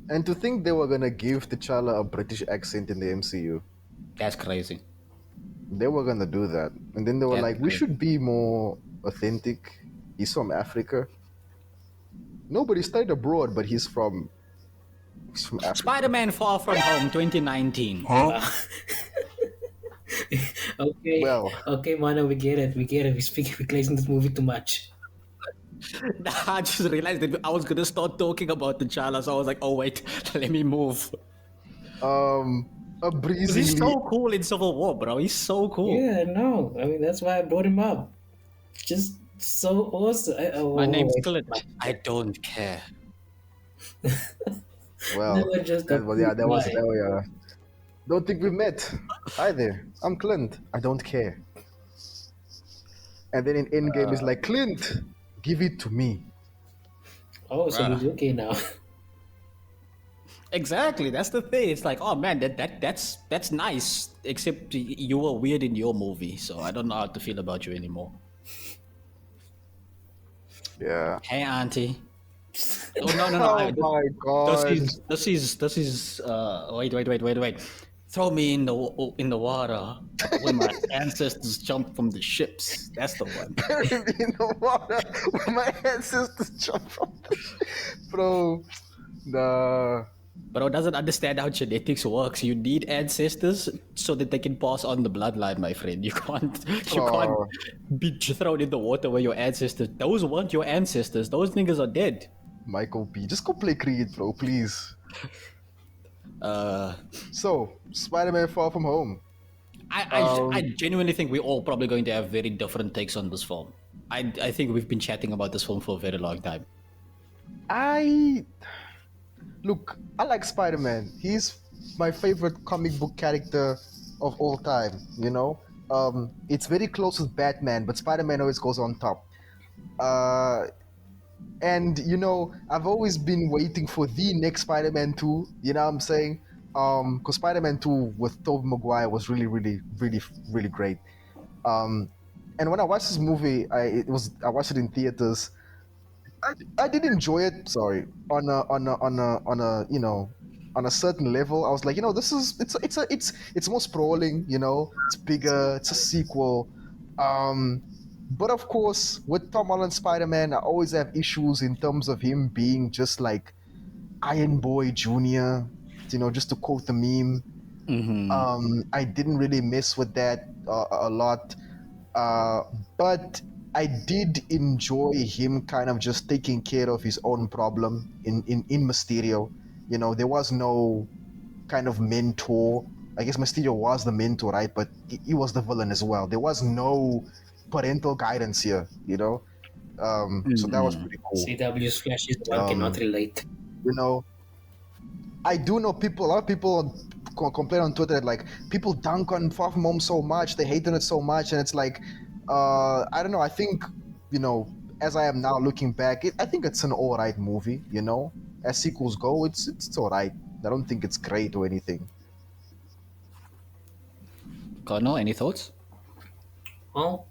And to think they were gonna give T'Challa a British accent in the MCU. That's crazy. They were gonna do that. And then they were That's like, we crazy. should be more authentic. He's from Africa. Nobody studied abroad, but he's from Africa. Spider-Man Far From Home 2019. Okay. Well, Okay, Mana, we get it. We're glazing this movie too much. I just realized that I was gonna start talking about T'Challa, so I was like, oh wait, let me move. a breezy. He's so cool in Civil War, bro. He's so cool. Yeah, no. I mean, that's why I brought him up. Just so awesome. My name's Clint. I don't care. Well, Never just that was, yeah, that was, guy. that was, yeah. Don't think we met. Hi there, I'm Clint. I don't care. And then in Endgame, it's like, Clint, give it to me. Oh, so he's okay now. Exactly, that's the thing. It's like, oh man, that's nice. Except you were weird in your movie, so I don't know how to feel about you anymore. Yeah. Hey, auntie. Oh no! Oh my god. This is. Wait. Throw me in the water when my ancestors jumped from the ships. That's the one. Bury me in the water when my ancestors jump from the ship. Bro, nah. Bro doesn't understand how genetics works. You need ancestors so that they can pass on the bloodline, my friend. You can't be thrown in the water where your ancestors. Those weren't your ancestors. Those niggas are dead. Michael B. Just go play Creed, bro, please. So, Spider-Man Far From Home. I genuinely think we're all probably going to have very different takes on this film. I think we've been chatting about this film for a very long time. Look, I like Spider-Man. He's my favorite comic book character of all time, you know? It's very close with Batman, but Spider-Man always goes on top. And, you know, I've always been waiting for the next Spider-Man 2, you know what I'm saying? Because Spider-Man 2 with Tobey Maguire was really, really, really, really great. And when I watched this movie, I watched it in theaters. I did enjoy it. Sorry, on a you know, on a certain level, I was like, you know, it's more sprawling. You know, it's bigger. It's a sequel. But of course, with Tom Holland Spider-Man, I always have issues in terms of him being just like Iron Boy Jr. You know, just to quote the meme. I didn't really mess with that a lot, but I did enjoy him kind of just taking care of his own problem in Mysterio. You know, there was no kind of mentor. I guess Mysterio was the mentor, right? But he was the villain as well. There was no parental guidance here, you know? So that was pretty cool. CW's Flash is the one cannot relate. You know, I do know a lot of people complain on Twitter that, like, people dunk on Far From Home so much, they hate on it so much, and it's like, I don't know, I think, you know, as I am now looking back, I think it's an alright movie, you know? As sequels go, it's alright. I don't think it's great or anything. Connor, any thoughts? Well,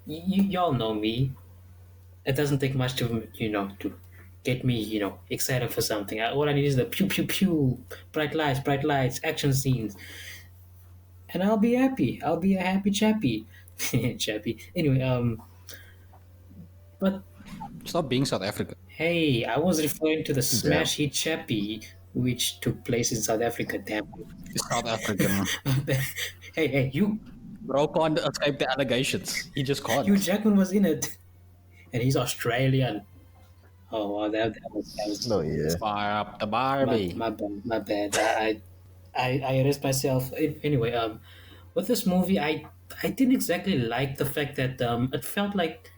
y'all know me. It doesn't take much to, you know, to get me, you know, excited for something. All I need is the pew pew pew, bright lights, action scenes, and I'll be happy. I'll be a happy chappy. Chappy. Anyway, but Stop being South African. hey, I was referring to the smash hit chappy which took place in South Africa. Damn. South African. hey, you. Bro can't escape the allegations. He just can't. Hugh Jackman was in it, and he's Australian. Oh, wow, that was. No, yeah. Fire up the Barbie. My bad. I arrest myself. Anyway, with this movie, I didn't exactly like the fact that it felt like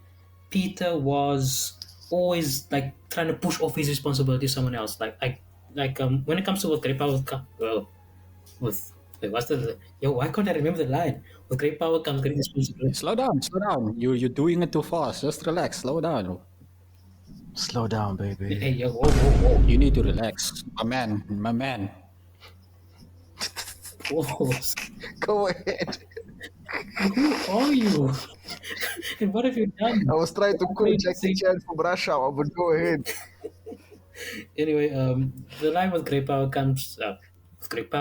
Peter was always like trying to push off his responsibility to someone else. Like when it comes to what great power with wait, what's the why can't I remember the line? With great power comes great responsibility. Slow down. You're doing it too fast. Just relax. Slow down. Slow down, baby. Hey, whoa. You need to relax, my man. Whoa. Go ahead. Who are you? And what have you done? I was trying to quote Jackie Chan from Rush Hour, but go ahead. Anyway, the line with great power comes great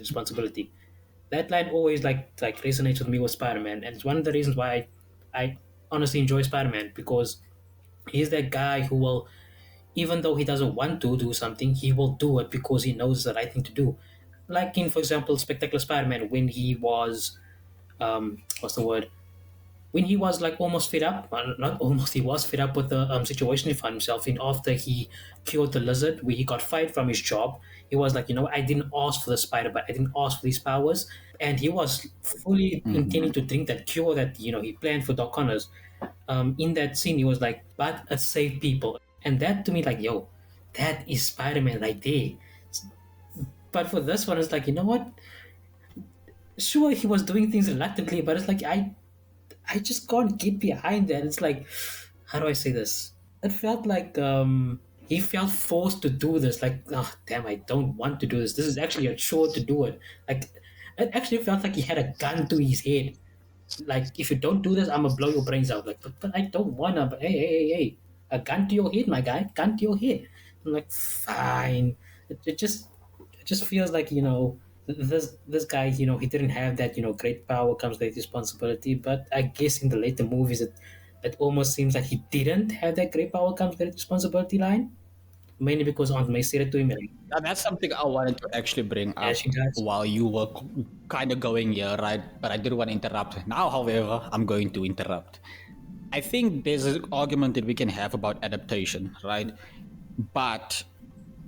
responsibility. That line always like resonates with me with Spider-Man, and it's one of the reasons why I honestly enjoy Spider-Man, because he's that guy who will, even though he doesn't want to do something, he will do it because he knows it's the right thing to do. Like in, for example, Spectacular Spider-Man, when he was, what's the word? When he was like almost fed up, not almost, he was fed up with the situation he found himself in after he cured the lizard, where he got fired from his job. He was like, I didn't ask for the spider, but I didn't ask for these powers. And he was fully intending to drink that cure that, he planned for Doc Connors. In that scene, he was like, but it saved people. And that to me, like, yo, that is Spider Man right there. But for this one, it's like, you know what? Sure, he was doing things reluctantly, but it's like, I just can't get behind that. It's like, how do I say this? It felt like he felt forced to do this. Like, oh damn, I don't want to do this. This is actually a chore to do it. Like, it actually felt like he had a gun to his head. Like, if you don't do this, I'm gonna blow your brains out. Like, but I don't wanna. But hey, a gun to your head, my guy, gun to your head. I'm like, fine. It just feels like, this guy, he didn't have that, great power comes great responsibility. But I guess in the later movies, it almost seems like he didn't have that great power comes great responsibility line, mainly because Aunt May said it to him. Like, Now, that's something I wanted to actually bring yeah, up she does. while you were kind of going here, right? But I didn't want to interrupt. Now, however, I'm going to interrupt. I think there's an argument that we can have about adaptation, right? But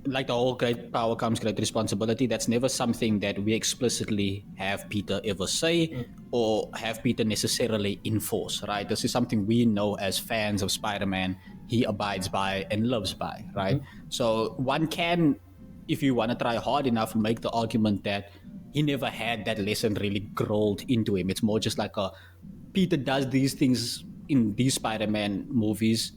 like the whole great power comes great responsibility, that's never something that we explicitly have Peter ever say or have Peter necessarily enforce, right? This is something we know as fans of Spider-Man he abides by and lives by, right? So one can, if you want to try hard enough, make the argument that he never had that lesson really growled into him. It's more just like a Peter does these things in these Spider-Man movies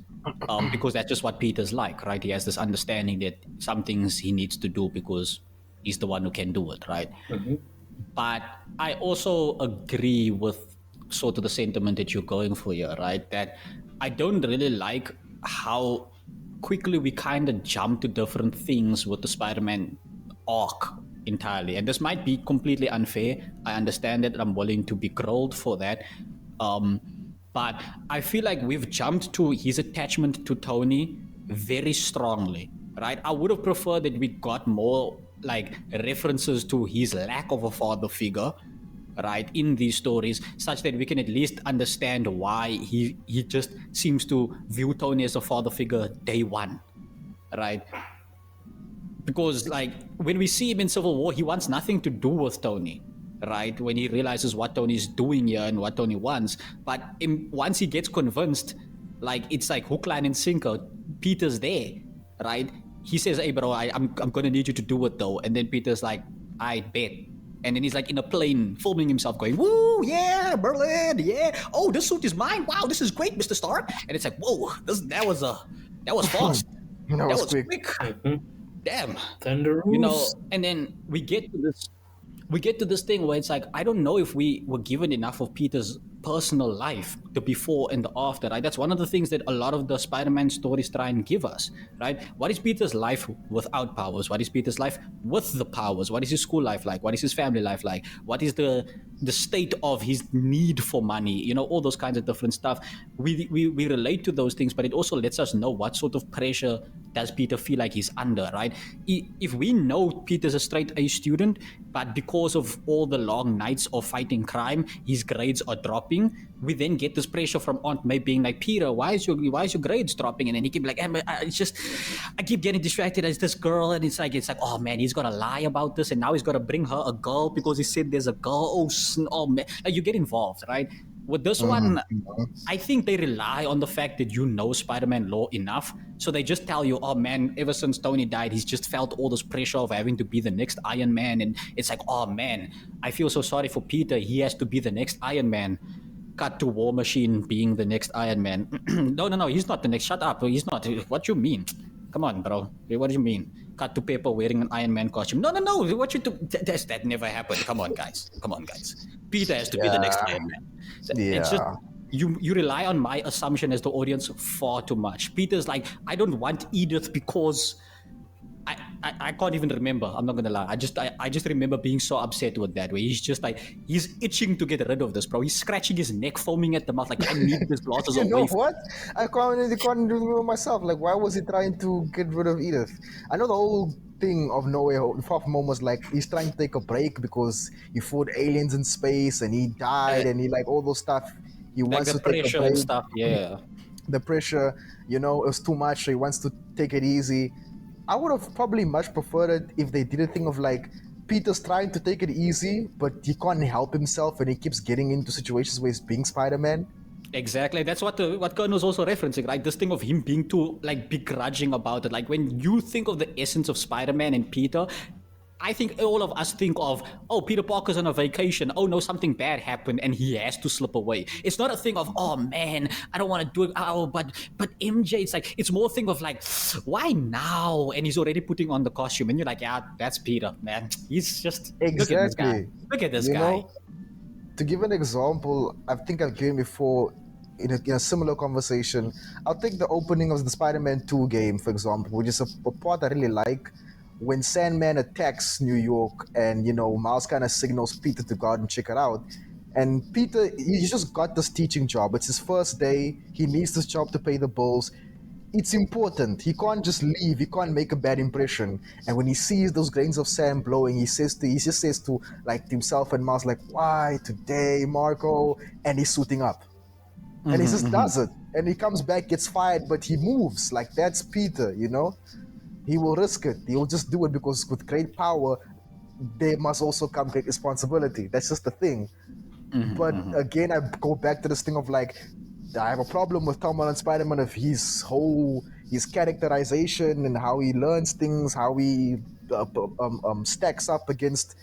because that's just what Peter's like, right? He has this understanding that some things he needs to do because he's the one who can do it, right? But I also agree with sort of the sentiment that you're going for here, right? That I don't really like how quickly we kind of jump to different things with the Spider-Man arc entirely. And this might be completely unfair. I understand that. I'm willing to be grilled for that. But I feel like we've jumped to his attachment to Tony very strongly, right? I would have preferred that we got more like references to his lack of a father figure, right, in these stories, such that we can at least understand why he just seems to view Tony as a father figure day one, right? Because like when we see him in Civil War, he wants nothing to do with Tony, right? When he realizes what Tony's doing here and what Tony wants. But once he gets convinced, like it's like hook, line, and sinker. Peter's there, right? He says, "Hey, bro, I'm gonna need you to do it though." And then Peter's like, "I bet." And then he's like in a plane filming himself going, "Woo, yeah, Berlin, yeah. Oh, this suit is mine. Wow, this is great, Mr. Stark." And it's like, "Whoa, that was fast. That was quick. Damn." Thunder And then we get to this thing where it's like, I don't know if we were given enough of Peter's personal life, the before and the after, right? That's one of the things that a lot of the Spider-Man stories try and give us, right? What is Peter's life without powers? What is Peter's life with the powers? What is his school life like? What is his family life like? What is the state of his need for money? All those kinds of different stuff. We relate to those things, but it also lets us know what sort of pressure does Peter feel like he's under, right? If we know Peter's a straight A student, but because of all the long nights of fighting crime, his grades are dropping, we then get this pressure from Aunt May being like, "Peter, why is your grades dropping?" And then he keep like, I keep getting distracted as this girl, and it's like, oh man, he's gonna lie about this, and now he's gonna bring her a girl because he said there's a girl. Oh man, like you get involved, right? With this one, I think they rely on the fact that Spider-Man lore enough. So they just tell you, oh man, ever since Tony died, he's just felt all this pressure of having to be the next Iron Man. And it's like, oh man, I feel so sorry for Peter. He has to be the next Iron Man. Cut to War Machine being the next Iron Man. No, he's not the next. Shut up. He's not. What you mean? Come on, bro. What do you mean? Cut to Pepper wearing an Iron Man costume. No. What you do? That never happened. Come on, guys. Peter has to be the next Iron Man. Yeah. It's just you rely on my assumption as the audience far too much. Peter's like, I don't want Edith because I can't even remember. I'm not gonna lie. I just remember being so upset with that. Where he's just like he's itching to get rid of this, bro. He's scratching his neck, foaming at the mouth. Like I need this glasses You know away. what? I can't remember myself. Like, why was he trying to get rid of Edith? I know the whole thing of No Way Home, Far From Home was like he's trying to take a break because he fought aliens in space and he died and he like all those stuff. He Like wants the to take a pressure break. and stuff. Yeah. The pressure, it was too much. So he wants to take it easy. I would have probably much preferred it if they did a thing of like Peter's trying to take it easy, but he can't help himself and he keeps getting into situations where he's being Spider-Man. Exactly. That's what Kern was also referencing, right? This thing of him being too like begrudging about it. Like when you think of the essence of Spider-Man and Peter, I think all of us think of, oh, Peter Parker's on a vacation. Oh no, something bad happened and he has to slip away. It's not a thing of, oh man, I don't want to do it. Oh, but MJ, it's more a thing of like, why now? And he's already putting on the costume, and you're like, yeah, that's Peter, man. He's just Exactly. Look at this guy. To give an example, I think I've given before in a similar conversation. I'll take the opening of the Spider-Man 2 game, for example, which is a part I really like. When Sandman attacks New York and, Miles kind of signals Peter to go out and check it out. And Peter, he just got this teaching job. It's his first day. He needs this job to pay the bills. It's important. He can't just leave. He can't make a bad impression. And when he sees those grains of sand blowing, he just says to like himself and Miles, like, why today, Marco? And he's suiting up. And he just does it. And he comes back, gets fired, but he moves. Like, that's Peter, He will risk it. He will just do it because with great power, there must also come great responsibility. That's just the thing. But again, I go back to this thing of like, I have a problem with Tom Holland Spider-Man of his characterization and how he learns things, how he stacks up against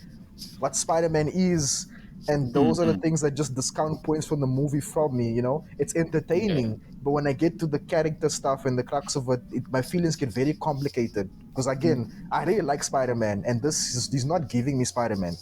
what Spider-Man is. And those are the things that just discount points from the movie from me, It's entertaining, but when I get to the character stuff and the crux of it, my feelings get very complicated. Because again, I really like Spider-Man, and he's not giving me Spider-Man.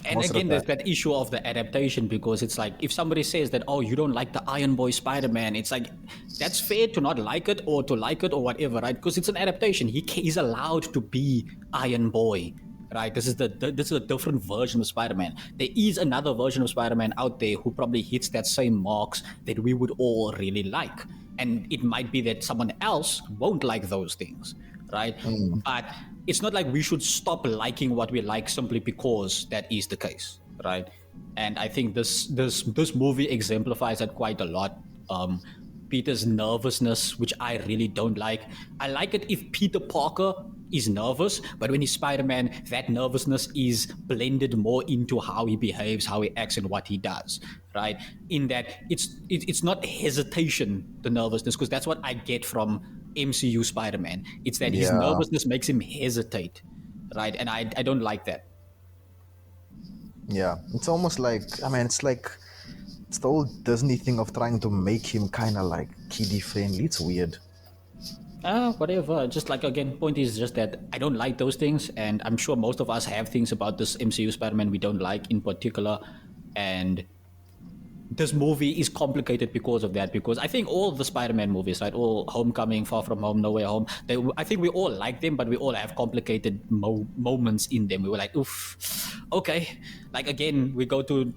And again, there's that issue of the adaptation, because it's like, if somebody says that, oh, you don't like the Iron Boy Spider-Man, it's like, that's fair to not like it or to like it or whatever, right? Because it's an adaptation. He's allowed to be Iron Boy. Right, this is a different version of Spider-Man. There is another version of Spider-Man out there who probably hits that same marks that we would all really like, and it might be that someone else won't like those things, right? But it's not like we should stop liking what we like simply because that is the case, right? And I think this movie exemplifies that quite a lot. Peter's nervousness, which I really don't like. I like it if Peter Parker is nervous, but when he's Spider-Man, that nervousness is blended more into how he behaves, how he acts, and what he does, right? In that it's not hesitation, the nervousness, because that's what I get from MCU Spider-Man. It's that his nervousness makes him hesitate, right? And I don't like that. Yeah, it's almost like, it's like, it's the old Disney thing of trying to make him kind of like kiddie friendly. It's weird. Whatever. Just like, again, point is just that I don't like those things, and I'm sure most of us have things about this MCU Spider-Man we don't like in particular, and this movie is complicated because of that, because I think all the Spider-Man movies, right, all Homecoming, Far From Home, No Way Home, I think we all like them, but we all have complicated moments in them. We were like, oof, okay. Like, again, we go to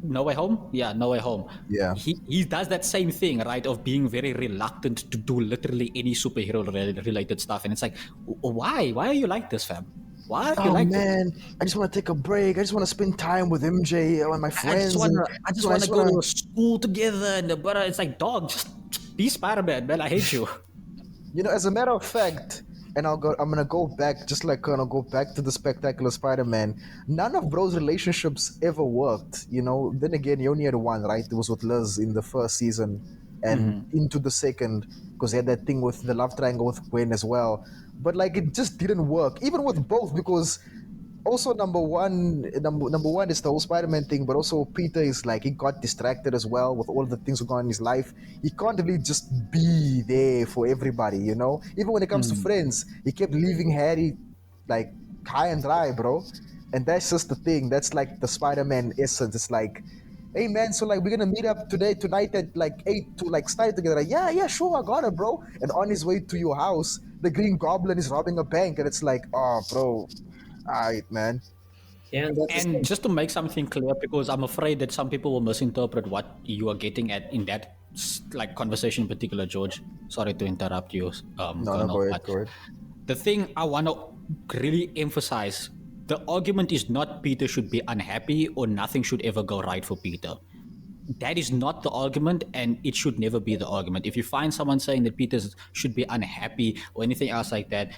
No Way Home? Yeah, No Way Home. Yeah. He does that same thing, right, of being very reluctant to do literally any superhero related stuff. And it's like, why? Why are you like this, fam? Why are you like this? I just want to take a break. I just want to spend time with MJ and my friends. I just want to go to school together. But it's like, dog, just be Spider-Man, man. I hate you. As a matter of fact, and I'm gonna go back, just like Colonel, go back to the Spectacular Spider-Man. None of bro's relationships ever worked. Then again, he only had one, right? It was with Liz in the first season and into the second, because he had that thing with the love triangle with Gwen as well. But like, it just didn't work, even with both, because also number one is the whole Spider-Man thing, but also Peter is like, he got distracted as well with all the things going on in his life. He can't really just be there for everybody, Even when it comes to friends, he kept leaving Harry like high and dry, bro. And that's just the thing. That's like the Spider-Man essence. It's like, hey man, so like, we're gonna meet up tonight at like 8 to like study together. Like, yeah, sure, I got it, bro. And on his way to your house, the Green Goblin is robbing a bank, and it's like, oh, bro, alright, man. Yeah, that's the And thing. just to make something clear, because I'm afraid that some people will misinterpret what you are getting at in that like conversation in particular, George. Sorry to interrupt you, No, Colonel. go But ahead. the thing I want to really emphasize, the argument is not Peter should be unhappy or nothing should ever go right for Peter. That is not the argument, and it should never be the argument. If you find someone saying that Peter should be unhappy or anything else like that,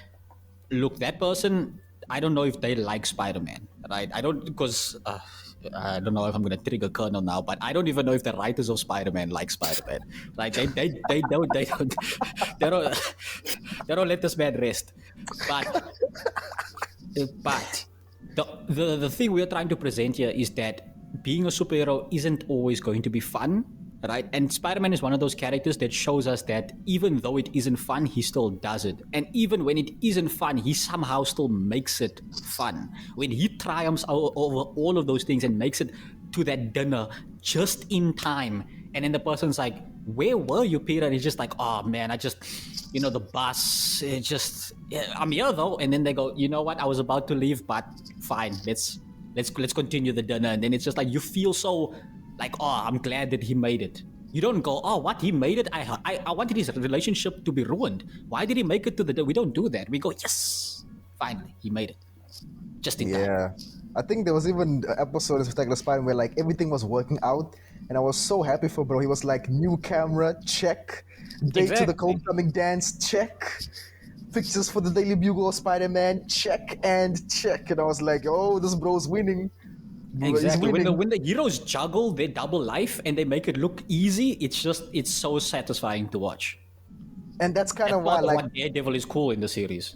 look, that person, I don't know if they like Spider-Man, right? I don't, because I don't know if I'm going to trigger Colonel now, but I don't even know if the writers of Spider-Man like Spider-Man, right? They don't they don't they don't they don't let this man rest. But the thing we are trying to present here is that being a superhero isn't always going to be fun, right? And Spider-Man is one of those characters that shows us that even though it isn't fun, he still does it. And even when it isn't fun, he somehow still makes it fun. When he triumphs over all of those things and makes it to that dinner just in time, and then the person's like, where were you, Peter? And he's just like, oh man, I just, the bus, I'm here though. And then they go, you know what? I was about to leave, but fine, let's continue the dinner. And then it's just like, you feel so like, oh, I'm glad that he made it. You don't go, oh, what, he made it? I wanted his relationship to be ruined. Why did he make it to the dinner? We don't do that. We go, yes, finally, he made it. Just in time. Yeah. I think there was even an episode of Spectacular Spider-Man where like everything was working out, and I was so happy for bro. He was like, new camera, check. Date to the Exactly. homecoming dance, check. Pictures for the Daily Bugle of Spider-Man, check and check. And I was like, oh, this bro's winning. Bro, he's Exactly. winning. When the heroes juggle their double life and they make it look easy, it's so satisfying to watch. And that's kind That's of why, part of like, what Daredevil is cool in the series.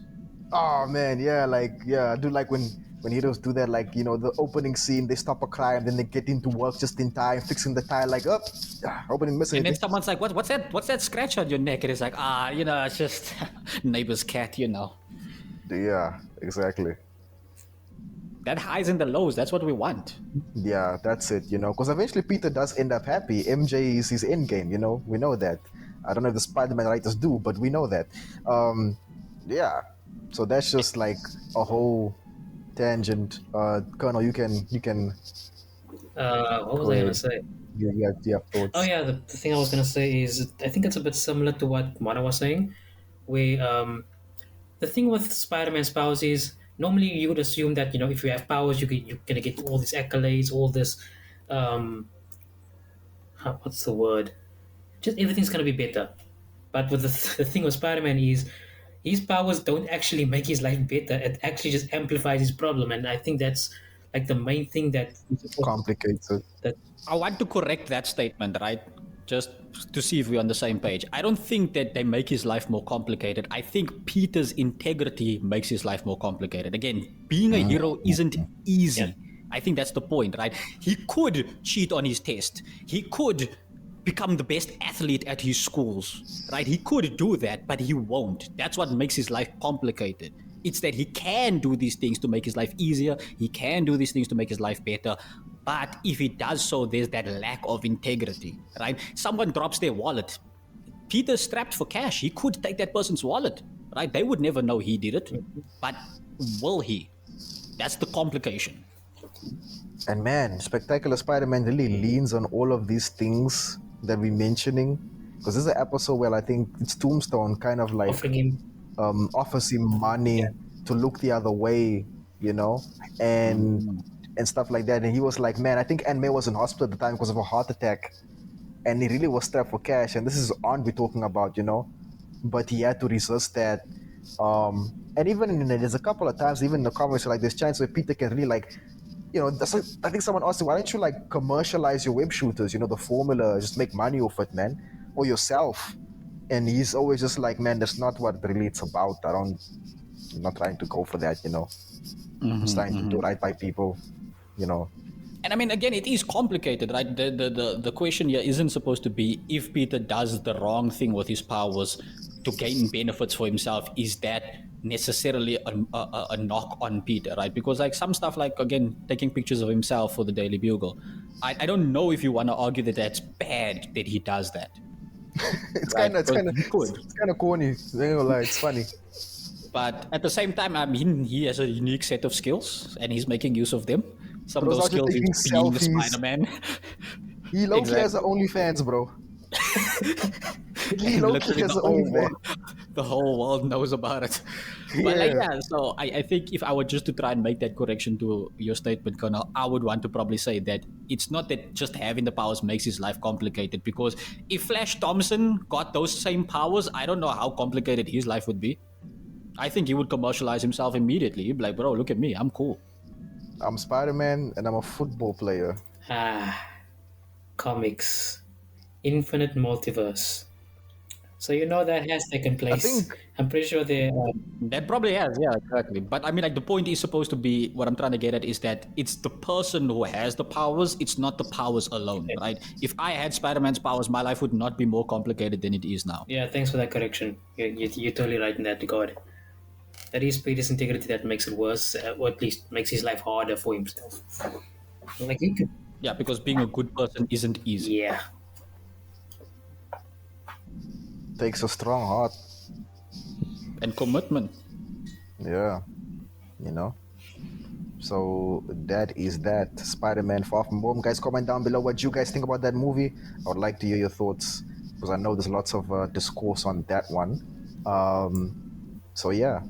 oh man, yeah, I do like when heroes do that, like, the opening scene, they stop a crime, then they get into work just in time, fixing the tire, like, opening miss And then anything. someone's like, what's that scratch on your neck? And it's like, it's just neighbor's cat, Yeah, exactly. That highs and the lows, that's what we want. Yeah, that's it, because eventually Peter does end up happy. MJ is his end game, we know that. I don't know if the Spider-Man writers do, but we know that. Yeah, so that's just like a whole tangent. Colonel, you can What was I gonna say? you have thoughts. Oh yeah, the thing I was gonna say is I think it's a bit similar to what Mona was saying, where the thing with Spider-Man's powers is normally you would assume that if you have powers you're gonna get all these accolades, all this what's the word? Just everything's gonna be better. But with the thing with Spider-Man is his powers don't actually make his life better. It actually just amplifies his problem, and I think that's like the main thing that Complicated. I want to correct that statement, right? Just to see if we're on the same page. I don't think that they make his life more complicated. I think Peter's integrity makes his life more complicated. Again, being a hero isn't easy. Yeah. I think that's the point, right? He could cheat on his test. He could become the best athlete at his schools, right? He could do that, but he won't. That's what makes his life complicated. It's that he can do these things to make his life easier. He can do these things to make his life better. But if he does so, there's that lack of integrity, right? Someone drops their wallet. Peter's strapped for cash. He could take that person's wallet, right? They would never know he did it. But will he? That's the complication. And man, Spectacular Spider-Man really leans on all of these things that we're mentioning, because this is an episode where I think it's Tombstone kind of like offering him offers him money to look the other way, and stuff like that. And he was like, man, I think Aunt May was in hospital at the time because of a heart attack, and he really was strapped for cash. And this is Aunt we're talking about, but he had to resist that. And even there's a couple of times, even in the comics, like there's chance where Peter can really like, that's like, I think someone asked him, why don't you like commercialize your web shooters? The formula, just make money off it, man, or yourself. And he's always just like, man, that's not what really it's about. I'm not trying to go for that, I'm just trying to do right by people, And I mean, again, it is complicated, right? The question here isn't supposed to be if Peter does the wrong thing with his powers to gain benefits for himself, is that necessarily a knock on Peter, right? Because like some stuff, like again, taking pictures of himself for the Daily Bugle, I don't know if you want to argue that that's bad that he does that. It's right? kind of, Because he could. it's kind of corny. You know, like, it's funny. But at the same time, I mean, he has a unique set of skills, and he's making use of them. Some of Bro's those out here skills taking is being the selfies. Spider-Man. He low-key has Exactly. an OnlyFans, bro. He And low-key literally has an OnlyFans. the whole world knows about it. But like, Yeah. yeah, so I think if I were just to try and make that correction to your statement, Colonel, I would want to probably say that it's not that just having the powers makes his life complicated, because if Flash Thompson got those same powers, I don't know how complicated his life would be. I think he would commercialize himself immediately. He'd be like, bro, look at me, I'm cool. I'm Spider-Man and I'm a football player. Comics, infinite multiverse. So you know that has taken place. think- I'm pretty sure they. That probably has, yeah, exactly. But I mean, like, the point is supposed to be, what I'm trying to get at is that it's the person who has the powers, it's not the powers alone, right? If I had Spider-Man's powers, my life would not be more complicated than it is now. Yeah, thanks for that correction. You're totally right in that regard. That is Peter's integrity that makes it worse, or at least makes his life harder for himself. Like he could. Yeah, because being a good person isn't easy. Yeah. Takes a strong heart. And commitment. Yeah. You know? So that is that. Spider-Man Far From Home. Guys, comment down below what you guys think about that movie. I would like to hear your thoughts, because I know there's lots of discourse on that one. So yeah.